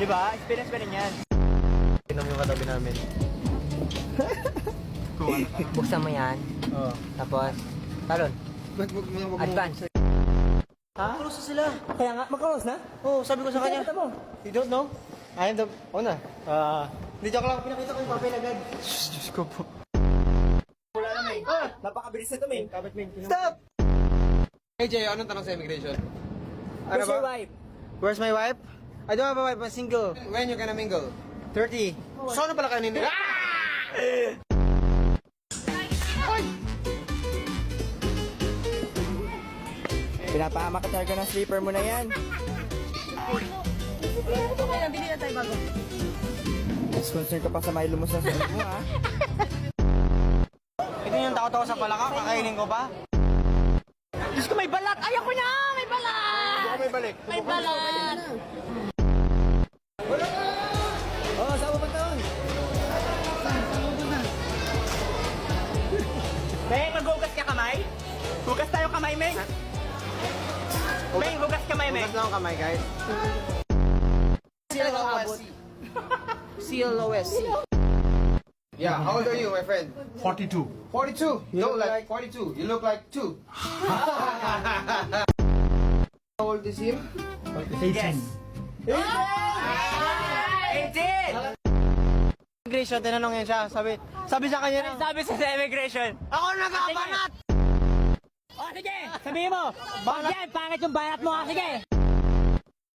ba? Experience pa rin yan. Tinom yung katabi namin. Buksan mo yan. Oo. Tapos, talon. Advance. Ha? Magkaroos na sila. Kaya nga, magkaros na? Oo, sabi ko sa kanya. Kita mo. You don't know? I am the... na. Hindi joke lang. Pinakita ko yung papel agad. Diyos ko po. Wala na, Ming. Napakabilis na ito, Ming. Kapit, Ming. Stop! AJ, anong tanong sa immigration? Where's your wife? Where's my wife? I don't have a wife. I'm single. When you gonna mingle? 30. So ano pala kanina? Pinapahamak ka talaga ng sleeper mo na yan. Okay na, bili na tayo bago. Mas concern ka pa sa may lumos na sa mo, ha? Ito yung takot ako sa palaka. Kakainin ko pa. Diyos ko, may balat! Ayaw ko na! May balat! Ako may balik. May balat! Oo, saan mo ba taon? Meng, maghugas ka kamay? Hugas tayo kamay, Meng! Meng, hugas kamay, Meng! Hugas lang ang kamay, guys. CLOSC. CLOSC. Yeah, how old are you, my friend? 42. 42. You look like 42. You look like 2. How old is him? 18. 18! Immigration, tinanong yan siya. Sabi sa kanya na. Sabi sa immigration, Ako nagkapanat! oh, sige! Sabihin mo! Bakit yan? Pangit yung banat mo, ha? Sige!